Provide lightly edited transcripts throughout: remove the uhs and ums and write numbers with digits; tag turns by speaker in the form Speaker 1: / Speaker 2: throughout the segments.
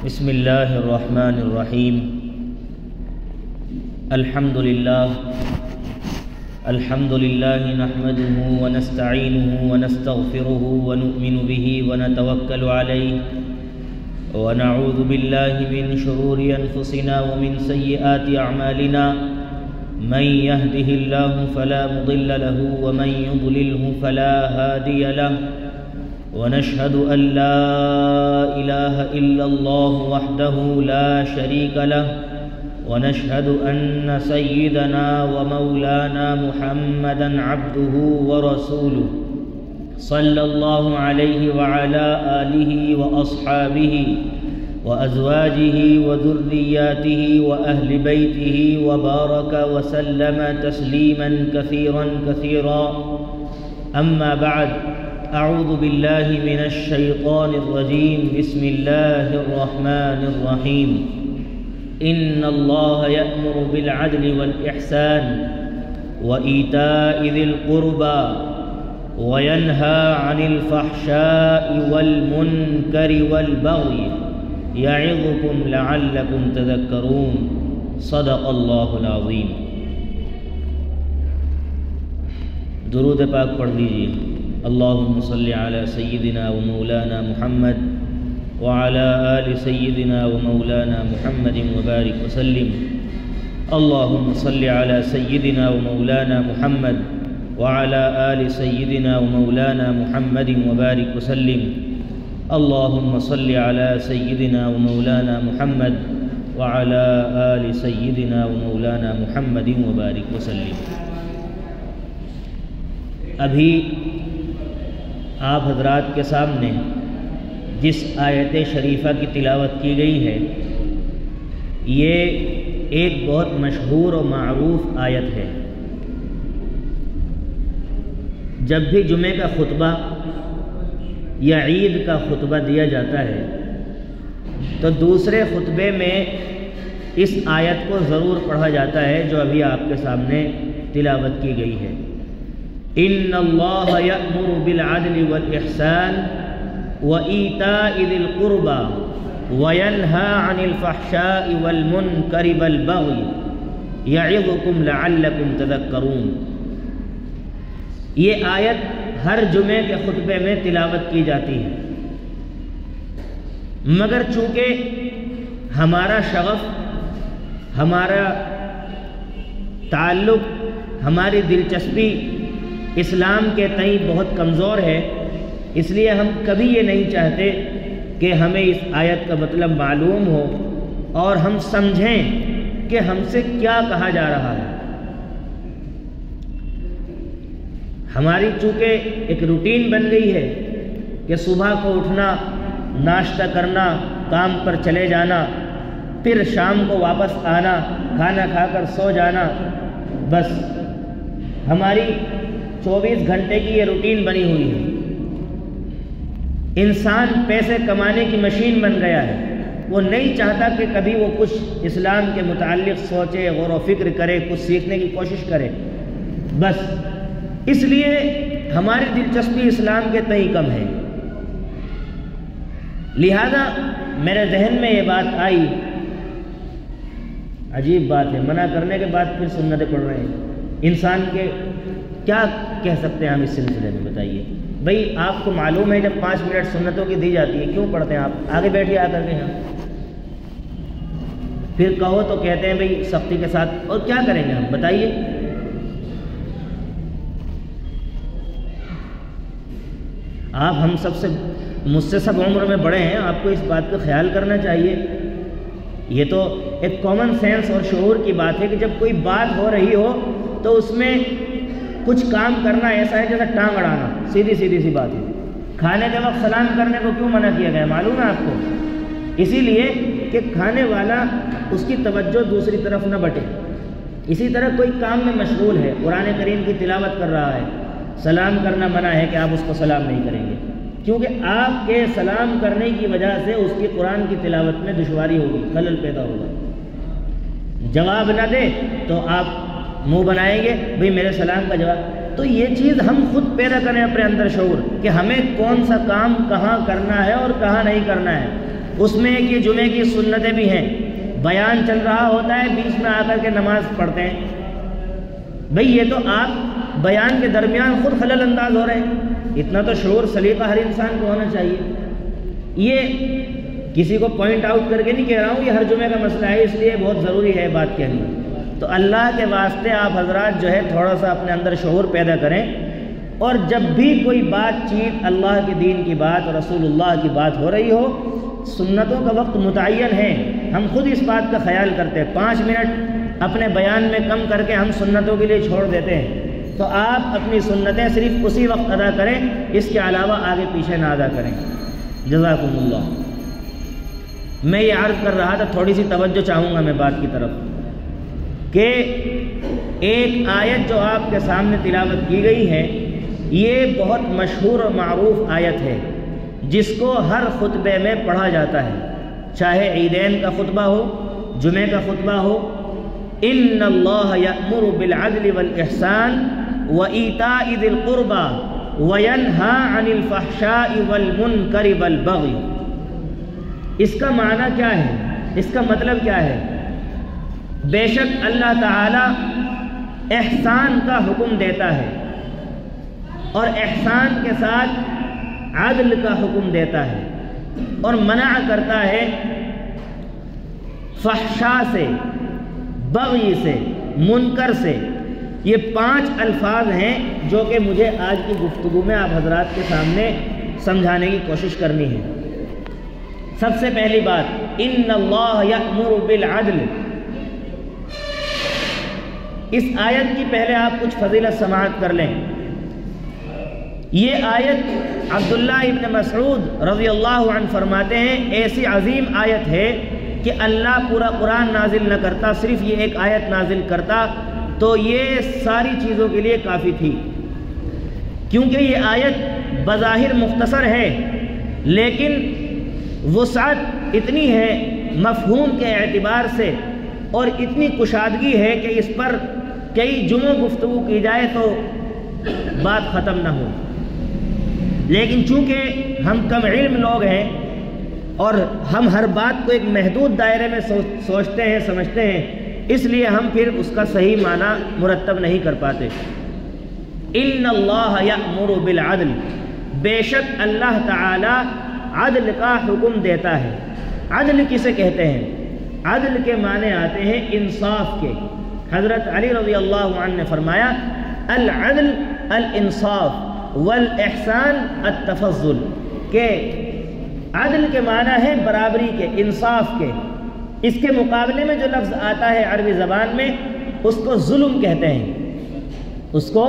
Speaker 1: بسم اللہ الرحمن الرحیم الحمد للہ نحمده ونستعینه ونستغفره ونؤمن به ونتوکل علیہ ونعوذ باللہ من شرور انفسنا ومن سیئات اعمالنا من يهده الله فلا مضل له ومن يضلله فلا هادي له ونشهد أن لا إله إلا الله وحده لا شريك له ونشهد أن سيدنا ومولانا محمدا عبده ورسوله صلى الله عليه وعلى آله وأصحابه وأزواجه وذرياته وأهل بيته وبارك وسلم تسليما كثيرا كثيرا أما بعد أعوذ بالله من الشيطان الرجيم بسم الله الرحمن الرحيم إن الله يأمر بالعدل والإحسان وإيتاء ذي القربى وينهى عن الفحشاء والمنكر والبغي يعظكم لعلكم تذكرون صدق الله العظيم۔ درود پاک پڑھ لیجیے۔ اللهم صل على سيدنا ومولانا محمد وعلى آل سيدنا ومولانا محمد وبارك وسلم۔ اللهم صل على سيدنا ومولانا محمد وعلى آل سيدنا ومولانا محمد وبارك وسلم۔ اللهم صل على سيدنا ومولانا محمد وعلى آل سيدنا ومولانا محمد وبارك وسلم۔ ابھی آپ حضرات کے سامنے جس آیت شریفہ کی تلاوت کی گئی ہے یہ ایک بہت مشہور و معروف آیت ہے۔ جب بھی جمعے کا خطبہ یا عید کا خطبہ دیا جاتا ہے تو دوسرے خطبے میں اس آیت کو ضرور پڑھا جاتا ہے جو ابھی آپ کے سامنے تلاوت کی گئی ہے۔ ان اللہ یأمر بالعدل والاحسان وایتاء ذی القربى وینہی عن الفحشاء والمنکر والبغی یعظکم لعلکم تذکرون۔ یہ آیت ہر جمعے کے خطبے میں تلاوت کی جاتی ہے، مگر چونکہ ہمارا شغف، ہمارا تعلق، ہماری دلچسپی اسلام کے تئیں بہت کمزور ہے، اس لیے ہم کبھی یہ نہیں چاہتے کہ ہمیں اس آیت کا مطلب معلوم ہو اور ہم سمجھیں کہ ہم سے کیا کہا جا رہا ہے۔ ہماری چونکہ ایک روٹین بن گئی ہے کہ صبح کو اٹھنا، ناشتہ کرنا، کام پر چلے جانا، پھر شام کو واپس آنا، کھانا کھا کر سو جانا، بس ہماری 24 گھنٹے کی یہ روٹین بنی ہوئی ہے۔ انسان پیسے کمانے کی مشین بن گیا ہے، وہ نہیں چاہتا کہ کبھی وہ کچھ اسلام کے متعلق سوچے، غور و فکر کرے، کچھ سیکھنے کی کوشش کرے، بس اس لیے ہماری دلچسپی اسلام کے تئیں کم ہے۔ لہذا میرے ذہن میں یہ بات آئی، عجیب بات ہے، منع کرنے کے بعد پھر سنتیں پڑھ رہے ہیں۔ انسان کے کیا کہہ سکتے ہیں ہم اس سلسلے میں؟ بتائیے بھئی، آپ کو معلوم ہے جب 5 منٹ سنتوں کی دی جاتی ہے کیوں پڑھتے ہیں آپ؟ آگے بیٹھیے آ کر کے یہاں، پھر کہو تو کہتے ہیں بھئی سختی کے ساتھ، اور کیا کریں گے ہم؟ بتائیے۔ آپ ہم سب سے، مجھ سے سب عمر میں بڑے ہیں، آپ کو اس بات کا خیال کرنا چاہیے۔ یہ تو ایک کامن سینس اور شعور کی بات ہے کہ جب کوئی بات ہو رہی ہو تو اس میں کچھ کام کرنا ایسا ہے جیسا ٹانگ اڑانا، سیدھی سی بات ہے۔ کھانے کے وقت سلام کرنے کو کیوں منع کیا گیا معلوم ہے آپ کو؟ اسی لیے کہ کھانے والا اس کی توجہ دوسری طرف نہ بٹے۔ اسی طرح کوئی کام میں مشغول ہے، قرآن کریم کی تلاوت کر رہا ہے، سلام کرنا منع ہے کہ آپ اس کو سلام نہیں کریں گے، کیونکہ آپ کے سلام کرنے کی وجہ سے اس کی قرآن کی تلاوت میں دشواری ہوگی، خلل پیدا ہوگا۔ جواب نہ دے تو آپ منہ بنائیں گے بھئی میرے سلام کا جواب، تو یہ چیز ہم خود پیدا کریں اپنے اندر شعور کہ ہمیں کون سا کام کہاں کرنا ہے اور کہاں نہیں کرنا ہے۔ اس میں ایک یہ جمعے کی سنتیں بھی ہیں، بیان چل رہا ہوتا ہے، بیچ میں آ کر کے نماز پڑھتے ہیں۔ بھئی یہ تو آپ بیان کے درمیان خود خلل انداز ہو رہے ہیں، اتنا تو شعور سلیقہ ہر انسان کو ہونا چاہیے۔ یہ کسی کو پوائنٹ آؤٹ کر کے نہیں کہہ رہا ہوں، یہ ہر جمعے کا مسئلہ ہے، اس لیے بہت ضروری ہے بات کہنی۔ تو اللہ کے واسطے آپ حضرات جو ہے تھوڑا سا اپنے اندر شعور پیدا کریں، اور جب بھی کوئی بات چیت اللہ کے دین کی بات اور رسول اللہ کی بات ہو رہی ہو، سنتوں کا وقت متعین ہے، ہم خود اس بات کا خیال کرتے ہیں، 5 منٹ اپنے بیان میں کم کر کے ہم سنتوں کے لیے چھوڑ دیتے ہیں، تو آپ اپنی سنتیں صرف اسی وقت ادا کریں، اس کے علاوہ آگے پیچھے نہ ادا کریں۔ جزاکم اللہ۔ میں یہ عرض کر رہا تھا، تھوڑی سی توجہ چاہوں گا میں بات کی طرف، کہ ایک آیت جو آپ کے سامنے تلاوت کی گئی ہے، یہ بہت مشہور اور معروف آیت ہے، جس کو ہر خطبے میں پڑھا جاتا ہے، چاہے عیدین کا خطبہ ہو، جمعے کا خطبہ ہو۔ ان اللہ یأمر بالعدل والاحسان وایتاء ذی القربى وینہی عن الفحشاء والمنکر والبغی۔ اس کا معنی کیا ہے؟ اس کا مطلب کیا ہے؟ بے شک اللہ تعالی احسان کا حکم دیتا ہے، اور احسان کے ساتھ عدل کا حکم دیتا ہے، اور منع کرتا ہے فحشاء سے، بغی سے، منکر سے۔ یہ 5 الفاظ ہیں جو کہ مجھے آج کی گفتگو میں آپ حضرات کے سامنے سمجھانے کی کوشش کرنی ہے۔ سب سے پہلی بات، ان اللہ یأمر بالعدل۔ اس آیت کی پہلے آپ کچھ فضیلت سماعت کر لیں۔ یہ آیت عبداللہ ابن مسعود رضی اللہ عنہ فرماتے ہیں، ایسی عظیم آیت ہے کہ اللہ پورا قرآن نازل نہ کرتا، صرف یہ ایک آیت نازل کرتا تو یہ ساری چیزوں کے لیے کافی تھی، کیونکہ یہ آیت بظاہر مختصر ہے، لیکن وسعت اتنی ہے مفہوم کے اعتبار سے، اور اتنی کشادگی ہے کہ اس پر کئی جمعوں گفتگو کی جائے تو بات ختم نہ ہو۔ لیکن چونکہ ہم کم علم لوگ ہیں اور ہم ہر بات کو ایک محدود دائرے میں سوچتے ہیں، سمجھتے ہیں، اس لیے ہم پھر اس کا صحیح معنی مرتب نہیں کر پاتے۔ ان اللہ یأمر بالعدل، بے شک اللہ تعالی عدل کا حکم دیتا ہے۔ عدل کسے کہتے ہیں؟ عدل کے معنی آتے ہیں انصاف کے۔ حضرت علی رضی اللہ عنہ نے فرمایا، العدل الانصاف والاحسان التفضل، کہ عدل کے معنی ہے برابری کے، انصاف کے۔ اس کے مقابلے میں جو لفظ آتا ہے عربی زبان میں، اس کو ظلم کہتے ہیں، اس کو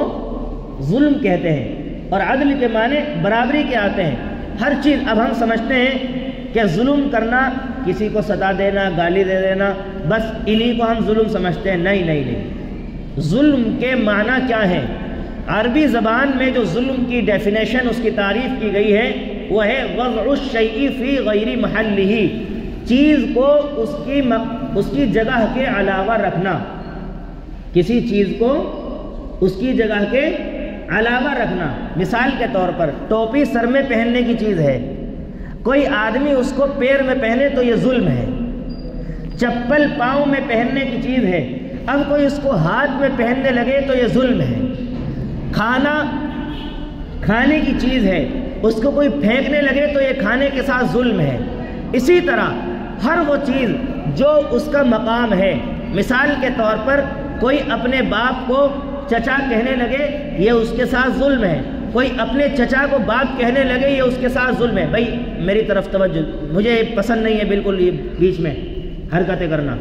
Speaker 1: ظلم کہتے ہیں، اور عدل کے معنی برابری کے آتے ہیں۔ ہر چیز اب ہم سمجھتے ہیں کہ ظلم کرنا، کسی کو سزا دینا، گالی دے دینا، بس انہی کو ہم ظلم سمجھتے ہیں۔ نہیں نہیں نہیں، ظلم کے معنی کیا ہے؟ عربی زبان میں جو ظلم کی ڈیفینیشن، اس کی تعریف کی گئی ہے، وہ ہے وضع الشیء فی غیر محلہ، چیز کو اس کی جگہ کے علاوہ رکھنا، کسی چیز کو اس کی جگہ کے علاوہ رکھنا۔ مثال کے طور پر ٹوپی سر میں پہننے کی چیز ہے، کوئی آدمی اس کو پیر میں پہنے تو یہ ظلم ہے۔ چپل پاؤں میں پہننے کی چیز ہے، اب کوئی اس کو ہاتھ میں پہننے لگے تو یہ ظلم ہے۔ کھانا کھانے کی چیز ہے، اس کو کوئی پھینکنے لگے تو یہ کھانے کے ساتھ ظلم ہے۔ اسی طرح ہر وہ چیز جو اس کا مقام ہے، مثال کے طور پر کوئی اپنے باپ کو چچا کہنے لگے، یہ اس کے ساتھ ظلم ہے۔ کوئی اپنے چچا کو باپ کہنے لگے، یہ اس کے ساتھ ظلم ہے۔ بھائی میری طرف توجہ، مجھے پسند نہیں ہے بالکل یہ بیچ میں حرکتیں کرنا۔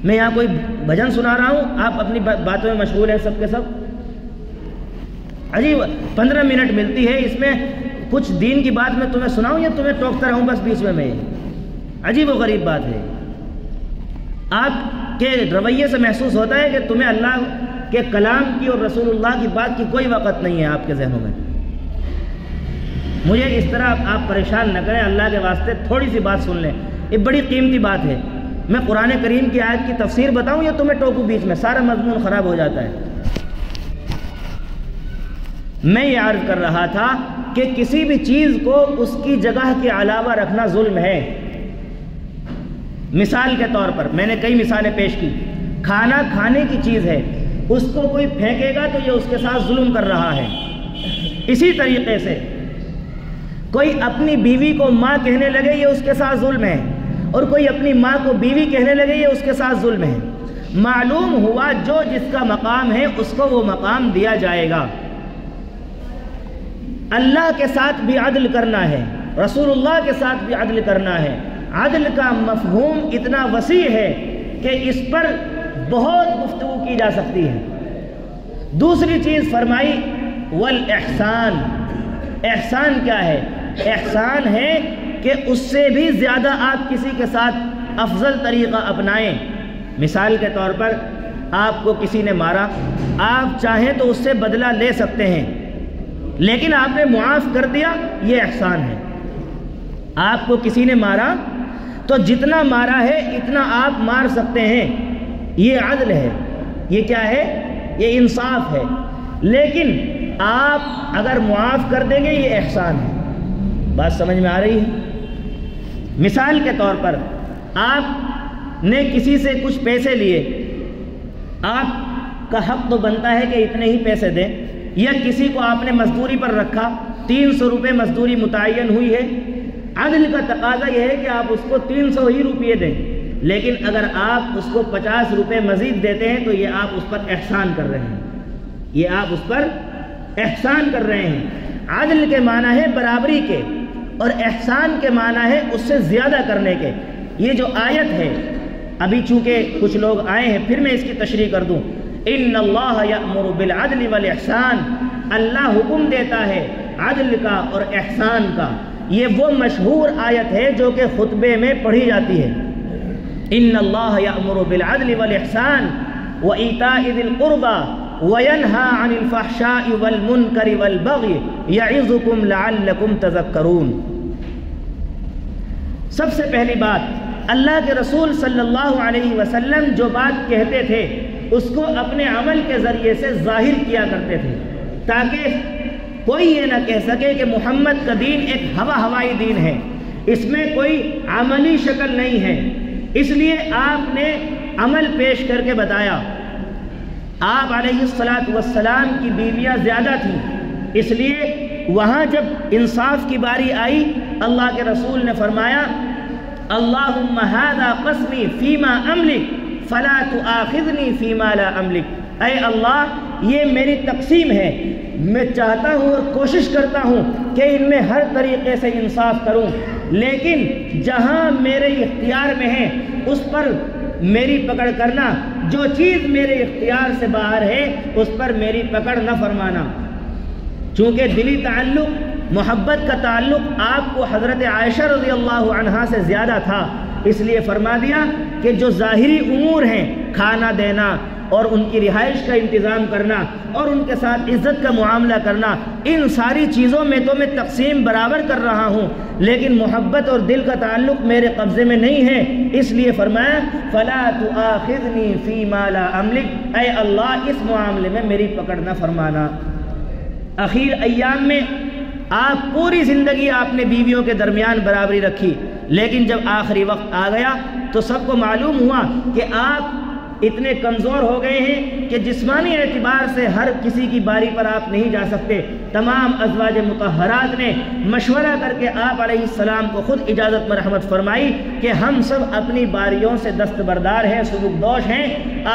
Speaker 1: میں یہاں کوئی بھجن سنا رہا ہوں، آپ اپنی باتوں میں مشغول ہیں سب کے سب۔ عجیب 15 منٹ ملتی ہے، اس میں کچھ دین کی بات میں تمہیں سناؤں یا تمہیں ٹوکتا رہوں بس بیچ میں؟ عجیب و غریب بات ہے۔ آپ کے رویے سے محسوس ہوتا ہے کہ تمہیں اللہ کے کلام کی اور رسول اللہ کی بات کی کوئی وقت نہیں ہے آپ کے ذہنوں میں۔ مجھے اس طرح آپ پریشان نہ کریں، اللہ کے واسطے تھوڑی سی بات سن لیں، یہ بڑی قیمتی بات ہے۔ میں قرآن کریم کی آیت کی تفسیر بتاؤں یا تمہیں ٹوکوں بیچ میں؟ سارا مضمون خراب ہو جاتا ہے۔ میں یہ عرض کر رہا تھا کہ کسی بھی چیز کو اس کی جگہ کے علاوہ رکھنا ظلم ہے۔ مثال کے طور پر میں نے کئی مثالیں پیش کی، کھانا کھانے کی چیز ہے، اس کو کوئی پھینکے گا تو یہ اس کے ساتھ ظلم کر رہا ہے۔ اسی طریقے سے کوئی اپنی بیوی کو ماں کہنے لگے یہ اس کے ساتھ ظلم ہے، اور کوئی اپنی ماں کو بیوی کہنے لگے یہ اس کے ساتھ ظلم ہے۔ معلوم ہوا جو جس کا مقام ہے اس کو وہ مقام دیا جائے گا۔ اللہ کے ساتھ بھی عدل کرنا ہے، رسول اللہ کے ساتھ بھی عدل کرنا ہے۔ عدل کا مفہوم اتنا وسیع ہے کہ اس پر بہت گفتگو کی جا سکتی ہے۔ دوسری چیز فرمائی والاحسان۔ احسان کیا ہے؟ احسان ہے کہ اس سے بھی زیادہ آپ کسی کے ساتھ افضل طریقہ اپنائیں۔ مثال کے طور پر آپ کو کسی نے مارا، آپ چاہیں تو اس سے بدلہ لے سکتے ہیں، لیکن آپ نے معاف کر دیا، یہ احسان ہے۔ آپ کو کسی نے مارا تو جتنا مارا ہے اتنا آپ مار سکتے ہیں، یہ عدل ہے، یہ کیا ہے؟ یہ انصاف ہے۔ لیکن آپ اگر معاف کر دیں گے یہ احسان ہے۔ بات سمجھ میں آ رہی ہے؟ مثال کے طور پر آپ نے کسی سے کچھ پیسے لیے، آپ کا حق تو بنتا ہے کہ اتنے ہی پیسے دیں، یا کسی کو آپ نے مزدوری پر رکھا، 300 روپے مزدوری متعین ہوئی ہے، عدل کا تقاضا یہ ہے کہ آپ اس کو 300 ہی روپے دیں، لیکن اگر آپ اس کو 50 روپے مزید دیتے ہیں تو یہ آپ اس پر احسان کر رہے ہیں، یہ آپ اس پر احسان کر رہے ہیں۔ عدل کے معنی ہے برابری کے، اور احسان کے معنی ہے اس سے زیادہ کرنے کے۔ یہ جو آیت ہے، ابھی چونکہ کچھ لوگ آئے ہیں پھر میں اس کی تشریح کر دوں۔ ان اللہ یأمر بالعدل والاحسان، اللہ حکم دیتا ہے عدل کا اور احسان کا۔ یہ وہ مشہور آیت ہے جو کہ خطبے میں پڑھی جاتی ہے۔ ان اللہ یأمر بالعدل والاحسان وایتاء ذی القربى وینہی عن الفحشاء والمنکر والبغی یعظکم لعلکم تذکرون۔ سب سے پہلی بات، اللہ کے رسول صلی اللہ علیہ وسلم جو بات کہتے تھے اس کو اپنے عمل کے ذریعے سے ظاہر کیا کرتے تھے، تاکہ کوئی یہ نہ کہہ سکے کہ محمد کا دین ایک ہوائی دین ہے، اس میں کوئی عملی شکل نہیں ہے۔ اس لیے آپ نے عمل پیش کر کے بتایا۔ آپ علیہ الصلاۃ کی بیویاں زیادہ تھیں، اس لیے وہاں جب انصاف کی باری آئی اللہ کے رسول نے فرمایا اللہم ھذا قسمی فیما املک فلا تؤاخذنی فیما لا املک، اے اللہ یہ میری تقسیم ہے، میں چاہتا ہوں اور کوشش کرتا ہوں کہ ان میں ہر طریقے سے انصاف کروں، لیکن جہاں میرے اختیار میں ہے اس پر میری پکڑ کرنا، جو چیز میرے اختیار سے باہر ہے اس پر میری پکڑ نہ فرمانا۔ چونکہ دلی تعلق، محبت کا تعلق آپ کو حضرت عائشہ رضی اللہ عنہا سے زیادہ تھا، اس لیے فرما دیا کہ جو ظاہری امور ہیں، کھانا دینا اور ان کی رہائش کا انتظام کرنا اور ان کے ساتھ عزت کا معاملہ کرنا، ان ساری چیزوں میں تو میں تقسیم برابر کر رہا ہوں، لیکن محبت اور دل کا تعلق میرے قبضے میں نہیں ہے، اس لیے فرمایا فلا تؤاخذنی فیما لا املک، اے اللہ اس معاملے میں میری پکڑ نہ فرمانا۔ اخیر ایام میں آپ پوری زندگی آپ نے بیویوں کے درمیان برابری رکھی، لیکن جب آخری وقت آ گیا تو سب کو معلوم ہوا کہ آپ اتنے کمزور ہو گئے ہیں کہ جسمانی اعتبار سے ہر کسی کی باری پر آپ نہیں جا سکتے۔ تمام ازواج مطہرات نے مشورہ کر کے آپ علیہ السلام کو خود اجازت مرحمت فرمائی کہ ہم سب اپنی باریوں سے دستبردار ہیں، سبکدوش ہیں،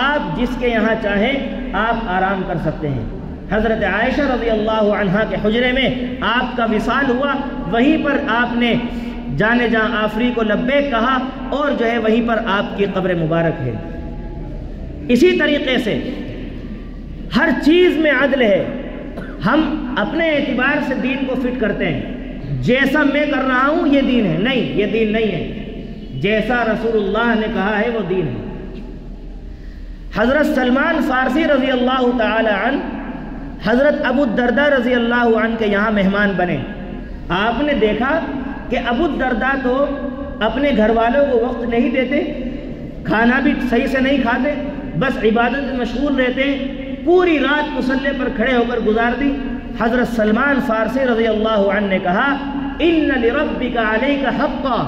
Speaker 1: آپ جس کے یہاں چاہیں آپ آرام کر سکتے ہیں۔ حضرت عائشہ رضی اللہ عنہا کے حجرے میں آپ کا وصال ہوا، وہیں پر آپ نے جانے جاں آفری کو لبیک کہا، اور جو ہے وہیں پر آپ کی قبر مبارک ہے۔ اسی طریقے سے ہر چیز میں عدل ہے۔ ہم اپنے اعتبار سے دین کو فٹ کرتے ہیں، جیسا میں کر رہا ہوں یہ دین ہے، نہیں، یہ دین نہیں ہے، جیسا رسول اللہ نے کہا ہے وہ دین ہے۔ حضرت سلمان فارسی رضی اللہ تعالی عنہ حضرت ابو الدرداء رضی اللہ عنہ کے یہاں مہمان بنے۔ آپ نے دیکھا کہ ابو الدرداء تو اپنے گھر والوں کو وقت نہیں دیتے، کھانا بھی صحیح سے نہیں کھاتے، بس عبادت میں مشغول رہتے ہیں، پوری رات مصلی پر کھڑے ہو کر گزار دی۔ حضرت سلمان فارسی رضی اللہ عنہ نے کہا ان لربک علیک حقا،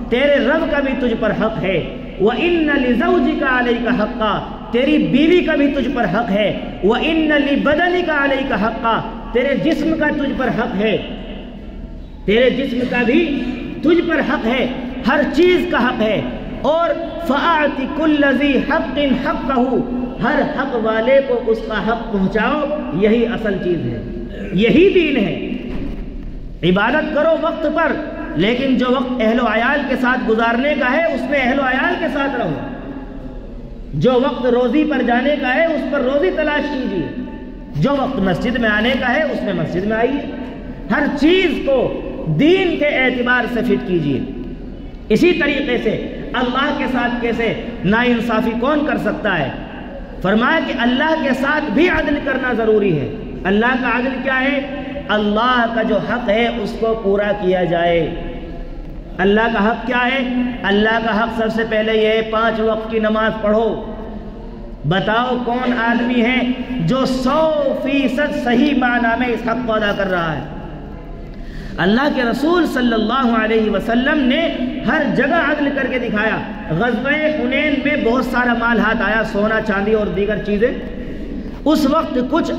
Speaker 1: تیرے رب کا بھی تجھ پر حق ہے، وَإِنَّ لِزَوْجِكَ عَلَيْكَ حَقًّا، تیری بیوی کا بھی تجھ پر حق ہے، وَإِنَّ لِبَدَنِكَ عَلَيْكَ حَقًّا، تیرے جسم کا تجھ پر حق ہے، تیرے جسم کا بھی تجھ پر حق ہے، ہر چیز کا حق ہے، اور فَأَعْتِ كُلَّ ذِي حَقٍ حَقَّهُ، ہر حق والے کو اس کا حق پہنچاؤ، یہی اصل چیز ہے، یہی دین ہے۔ عبادت کرو وقت پر، لیکن جو وقت اہل و عیال کے ساتھ گزارنے کا ہے اس میں اہل و عیال کے ساتھ رہو، جو وقت روزی پر جانے کا ہے اس پر روزی تلاش کیجیے، جو وقت مسجد میں آنے کا ہے اس میں مسجد میں آئیے، ہر چیز کو دین کے اعتبار سے فٹ کیجیے۔ اسی طریقے سے اللہ کے ساتھ کیسے ناانصافی کون کر سکتا ہے؟ فرمایا کہ اللہ کے ساتھ بھی عدل کرنا ضروری ہے۔ اللہ کا عدل کیا ہے؟ اللہ کا جو حق ہے اس کو پورا کیا جائے۔ اللہ کا حق کیا ہے؟ اللہ کا حق سب سے پہلے یہ ہے 5 وقت کی نماز پڑھو۔ بتاؤ کون آدمی ہے جو 100% صحیح معنی میں اس حق کو ادا کر رہا ہے؟ اللہ کے رسول صلی اللہ علیہ وسلم نے ہر جگہ عدل کر کے دکھایا۔ غزوہ حنین میں بہت سارا مال ہاتھ آیا، سونا چاندی اور دیگر چیزیں۔ اس وقت کچھ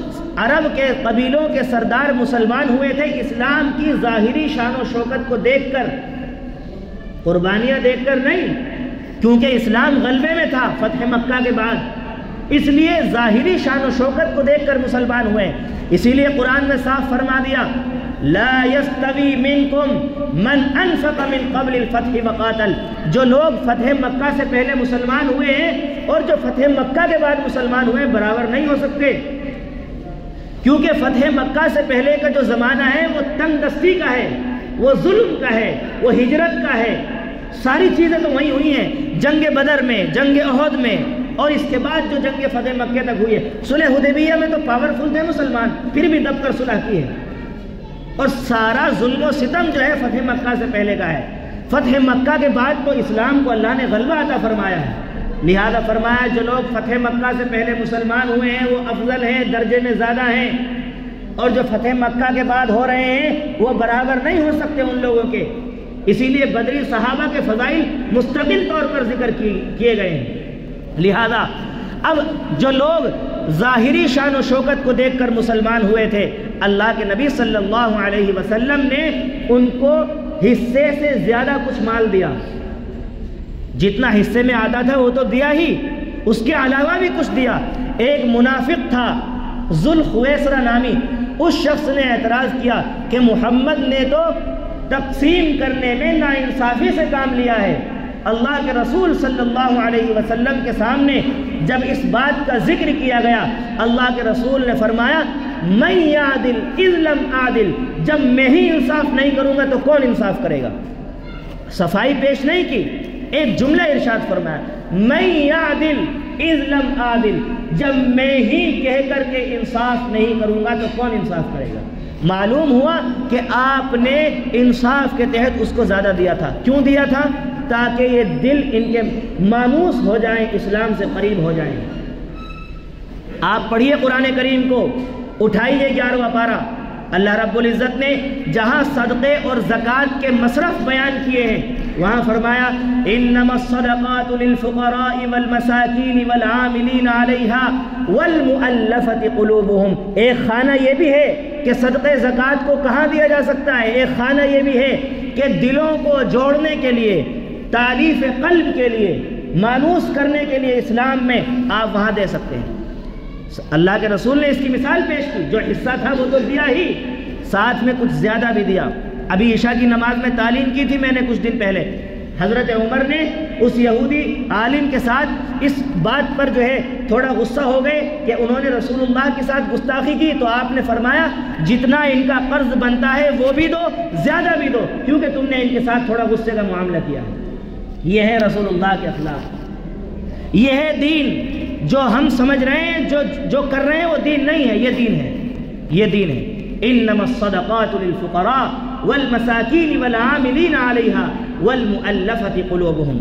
Speaker 1: عرب کے قبیلوں کے سردار مسلمان ہوئے تھے، اسلام کی ظاہری شان و شوکت کو دیکھ کر، قربانیاں دیکھ کر نہیں، کیونکہ اسلام غلبے میں تھا فتح مکہ کے بعد، اس لیے ظاہری شان و شوکت کو دیکھ کر مسلمان ہوئے۔ اسی لیے قرآن میں صاف فرما دیا، لا يستوی منکم من انفق من قبل الفتح وقاتل، جو لوگ فتح مکہ سے پہلے مسلمان ہوئے ہیں اور جو فتح مکہ کے بعد مسلمان ہوئے ہیں برابر نہیں ہو سکتے، کیونکہ فتح مکہ سے پہلے کا جو زمانہ ہے وہ تنگ دستی کا ہے، وہ ظلم کا ہے، وہ ہجرت کا ہے، ساری چیزیں تو وہیں ہوئی ہیں، جنگ بدر میں، جنگ احد میں، اور اس کے بعد جو جنگ فتح مکہ تک ہوئی ہے۔ صلح حدیبیہ میں تو پاورفل تھے مسلمان، پھر بھی دب کر صلح کی ہے، اور سارا ظلم و ستم جو ہے فتح مکہ سے پہلے کا ہے۔ فتح مکہ کے بعد تو اسلام کو اللہ نے غلبہ عطا فرمایا ہے، لہذا فرمایا جو لوگ فتح مکہ سے پہلے مسلمان ہوئے ہیں وہ افضل ہیں، درجے میں زیادہ ہیں، اور جو فتح مکہ کے بعد ہو رہے ہیں وہ برابر نہیں ہو سکتے ان لوگوں کے۔ اسی لیے بدری صحابہ کے فضائل مستقل طور پر ذکر کیے گئے ہیں۔ لہذا اب جو لوگ ظاہری شان و شوکت کو دیکھ کر مسلمان ہوئے تھے، اللہ کے نبی صلی اللہ علیہ وسلم نے ان کو حصے سے زیادہ کچھ مال دیا، جتنا حصے میں آتا تھا وہ تو دیا ہی، اس کے علاوہ بھی کچھ دیا۔ ایک منافق تھا ذوالخویسرہ نامی، اس شخص نے اعتراض کیا کہ محمد نے تو تقسیم کرنے میں ناانصافی سے کام لیا ہے۔ اللہ کے رسول صلی اللہ علیہ وسلم کے سامنے جب اس بات کا ذکر کیا گیا، اللہ کے رسول نے فرمایا من یعدل اذ لم اعدل، جب میں ہی انصاف نہیں کروں گا تو کون انصاف کرے گا؟ صفائی پیش نہیں کی، ایک جملہ ارشاد فرمایا من یعدل اذ لم اعدل، جب میں ہی کہہ کر کے انصاف نہیں کروں گا تو کون انصاف کرے گا؟ معلوم ہوا کہ آپ نے انصاف کے تحت اس کو زیادہ دیا تھا۔ کیوں دیا تھا؟ تاکہ یہ دل ان کے مانوس ہو جائیں، اسلام سے قریب ہو جائیں۔ آپ پڑھیے قرآن کریم کو، اٹھائیے 11واں پارہ، اللہ رب العزت نے جہاں صدقے اور زکوٰۃ کے مصرف بیان کیے ہیں وہاں فرمایا انما الصدقات للفقراء والمساکین والعاملین علیہا والمؤلفۃ قلوبهم۔ ایک خانہ یہ بھی ہے کہ صدقے زکوٰۃ کو کہاں دیا جا سکتا ہے، ایک خانہ یہ بھی ہے کہ دلوں کو جوڑنے کے لیے، تالیف قلب کے لیے، مانوس کرنے کے لیے اسلام میں آپ وہاں دے سکتے ہیں۔ اللہ کے رسول نے اس کی مثال پیش کی، جو حصہ تھا وہ تو دیا ہی، ساتھ میں کچھ زیادہ بھی دیا۔ ابھی عشاء کی نماز میں تعلیم کی تھی میں نے کچھ دن پہلے، حضرت عمر نے اس یہودی عالم کے ساتھ اس بات پر جو ہے تھوڑا غصہ ہو گئے کہ انہوں نے رسول اللہ کے ساتھ گستاخی کی، تو آپ نے فرمایا جتنا ان کا قرض بنتا ہے وہ بھی دو، زیادہ بھی دو، کیونکہ تم نے ان کے ساتھ تھوڑا غصے کا معاملہ کیا۔ یہ ہے رسول اللہ کے اخلاق، یہ ہے دین۔ جو ہم سمجھ رہے ہیں جو کر رہے ہیں وہ دین نہیں ہے، یہ دین ہے، یہ دین ہے۔ انما الصدقات للفقراء والمساکین والعاملین علیہا والمؤلفۃ قلوبهم۔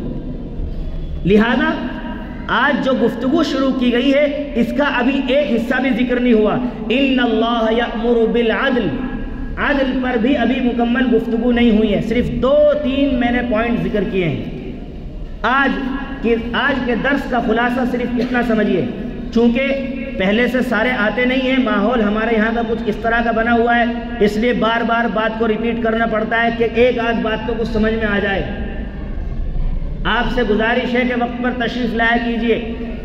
Speaker 1: لہذا آج جو گفتگو شروع کی گئی ہے اس کا ابھی ایک حصہ بھی ذکر نہیں ہوا۔ ان اللہ یأمر بالعدل، عدل پر بھی ابھی مکمل گفتگو نہیں ہوئی ہے، صرف 2-3 میں نے پوائنٹ ذکر کیے ہیں۔ آج کے درس کا خلاصہ صرف اتنا سمجھیے، چونکہ پہلے سے سارے آتے نہیں ہیں، ماحول ہمارے یہاں کا کچھ اس طرح کا بنا ہوا ہے، اس لیے بار بار بات کو ریپیٹ کرنا پڑتا ہے کہ ایک آدھ بات تو کچھ سمجھ میں آ جائے۔ آپ سے گزارش ہے کہ وقت پر تشریف لایا کیجئے،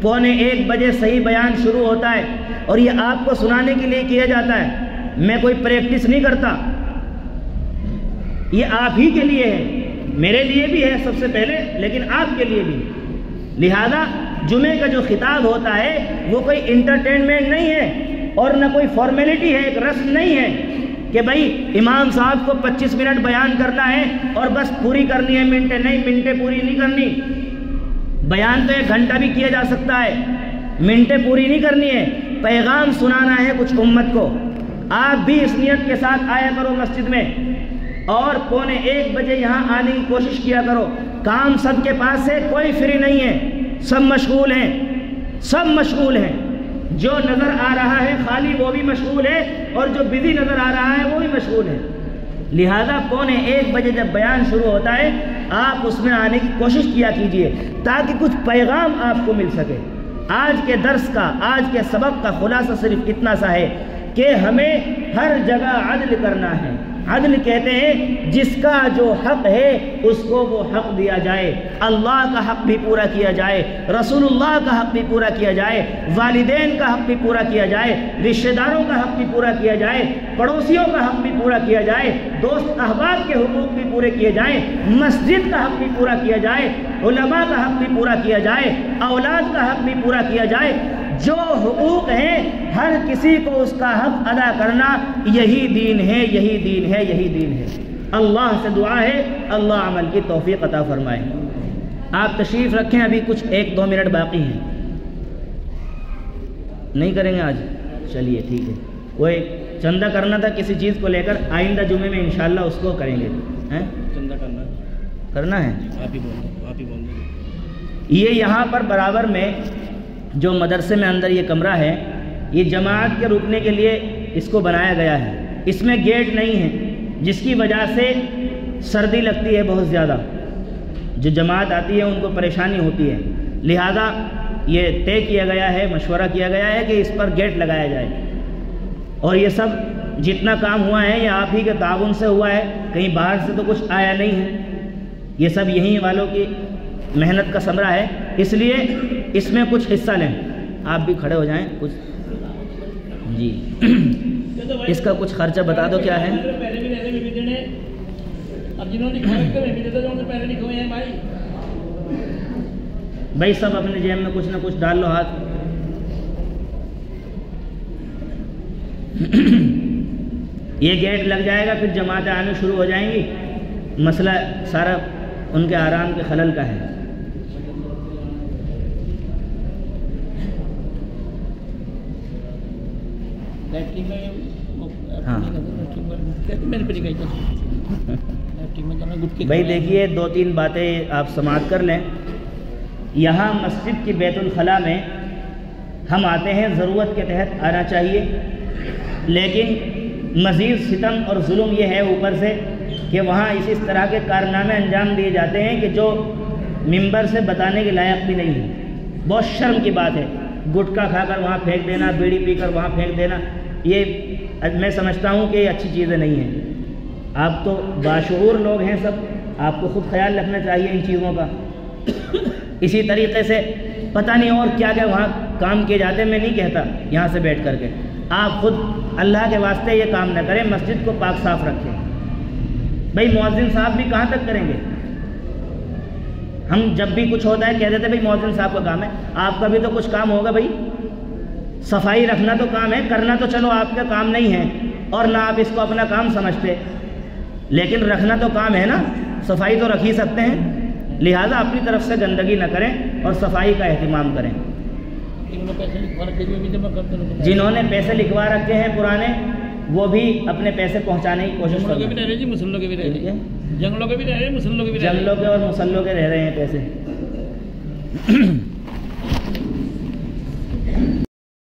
Speaker 1: 1:15 بجے صحیح بیان شروع ہوتا ہے، اور یہ آپ کو سنانے کے لیے کیا جاتا ہے، میں کوئی پریکٹس نہیں کرتا، یہ آپ ہی کے لیے ہے، میرے لیے بھی ہے سب سے پہلے، لیکن آپ کے لیے بھی۔ لہذا جمعے کا جو خطاب ہوتا ہے وہ کوئی انٹرٹینمنٹ نہیں ہے اور نہ کوئی فارمیلٹی ہے، ایک رسم نہیں ہے کہ بھائی امام صاحب کو 25 منٹ بیان کرنا ہے اور بس پوری کرنی ہے منٹیں، نہیں، منٹیں پوری نہیں کرنی۔ بیان تو 1 گھنٹہ بھی کیا جا سکتا ہے، منٹیں پوری نہیں کرنی ہے، پیغام سنانا ہے کچھ امت کو۔ آپ بھی اس نیت کے ساتھ آیا کرو مسجد میں، اور 1:15 بجے یہاں آنے کی کوشش کیا کرو۔ کام سب کے پاس ہے، کوئی فری نہیں ہے، سب مشغول ہیں، سب مشغول ہیں۔ جو نظر آ رہا ہے خالی وہ بھی مشغول ہے، اور جو بزی نظر آ رہا ہے وہ بھی مشغول ہے۔ لہذا 1:15 بجے جب بیان شروع ہوتا ہے آپ اس میں آنے کی کوشش کیا کیجئے تاکہ کچھ پیغام آپ کو مل سکے۔ آج کے درس کا، آج کے سبق کا خلاصہ صرف اتنا سا ہے کہ ہمیں ہر جگہ عدل کرنا ہے۔ عدل کہتے ہیں جس کا جو حق ہے اس کو وہ حق دیا جائے، اللہ کا حق بھی پورا کیا جائے، رسول اللہ کا حق بھی پورا کیا جائے، والدین کا حق بھی پورا کیا جائے، رشتہ داروں کا حق بھی پورا کیا جائے، پڑوسیوں کا حق بھی پورا کیا جائے، دوست احباب کے حقوق بھی پورے کیے جائیں، مسجد کا حق بھی پورا کیا جائے، علماء کا حق بھی پورا کیا جائے، اولاد کا حق بھی پورا کیا جائے۔ جو حقوق ہیں ہر کسی کو اس کا حق ادا کرنا، یہی دین ہے، یہی دین ہے، یہی دین ہے۔ اللہ سے دعا ہے اللہ عمل کی توفیق عطا فرمائے۔ آپ تشریف رکھیں، ابھی کچھ 1-2 منٹ باقی ہیں۔ نہیں کریں گے آج؟ چلیے ٹھیک ہے، کوئی چندہ کرنا تھا کسی چیز کو لے کر، آئندہ جمعے میں انشاءاللہ اس کو کریں گے۔ چندہ کرنا ہے، آپ ہی بول دیں۔ یہ یہاں پر برابر میں جو مدرسے میں اندر یہ کمرہ ہے، یہ جماعت کے رکنے کے لیے اس کو بنایا گیا ہے، اس میں گیٹ نہیں ہے، جس کی وجہ سے سردی لگتی ہے بہت زیادہ، جو جماعت آتی ہے ان کو پریشانی ہوتی ہے، لہذا یہ طے کیا گیا ہے، مشورہ کیا گیا ہے کہ اس پر گیٹ لگایا جائے۔ اور یہ سب جتنا کام ہوا ہے یہ آپ ہی کے تعاون سے ہوا ہے، کہیں باہر سے تو کچھ آیا نہیں ہے، یہ سب یہیں والوں کی محنت کا ثمرہ ہے، اس لیے اس میں کچھ حصہ لیں۔ آپ بھی کھڑے ہو جائیں کچھ، جی اس کا کچھ خرچہ بتا دو کیا ہے۔ بھائی سب اپنے جیب میں کچھ نہ کچھ ڈال لو ہاتھ۔ یہ گیٹ لگ جائے گا، پھر جماعتیں آنے شروع ہو جائیں گی، مسئلہ سارا ان کے آرام کے خلل کا ہے۔ بھائی دیکھیے 2-3 باتیں آپ سماعت کر لیں۔ یہاں مسجد کی بیت الخلاء میں ہم آتے ہیں، ضرورت کے تحت آنا چاہیے، لیکن مزید ستم اور ظلم یہ ہے اوپر سے کہ وہاں اس طرح کے کارنامے انجام دیے جاتے ہیں کہ جو ممبر سے بتانے کے لائق بھی نہیں ہے۔ بہت شرم کی بات ہے، گٹکا کھا کر وہاں پھینک دینا، بیڑی پی کر وہاں پھینک دینا، یہ میں سمجھتا ہوں کہ یہ اچھی چیزیں نہیں ہیں۔ آپ تو باشعور لوگ ہیں سب، آپ کو خود خیال رکھنا چاہیے ان چیزوں کا۔ اسی طریقے سے پتہ نہیں اور کیا کیا وہاں کام کیے جاتے ہیں، میں نہیں کہتا یہاں سے بیٹھ کر کے، آپ خود اللہ کے واسطے یہ کام نہ کریں، مسجد کو پاک صاف رکھیں۔ بھائی مؤذن صاحب بھی کہاں تک کریں گے؟ ہم جب بھی کچھ ہوتا ہے کہہ دیتے بھائی مؤذن صاحب کا کام ہے، آپ کا بھی تو کچھ کام ہوگا بھائی، صفائی رکھنا تو کام ہے، کرنا تو چلو آپ کا کام نہیں ہے اور نہ آپ اس کو اپنا کام سمجھتے، لیکن رکھنا تو کام ہے نا، صفائی تو رکھ ہی سکتے ہیں، لہٰذا اپنی طرف سے گندگی نہ کریں اور صفائی کا اہتمام کریں۔ جنہوں نے پیسے لکھوا رکھے ہیں پرانے، وہ بھی اپنے پیسے پہنچانے کی کوشش کریں۔ جنگلوں کے بھی رہ رہے ہیں، جنگلوں کے اور مسلوں کے رہ رہے ہیں پیسے۔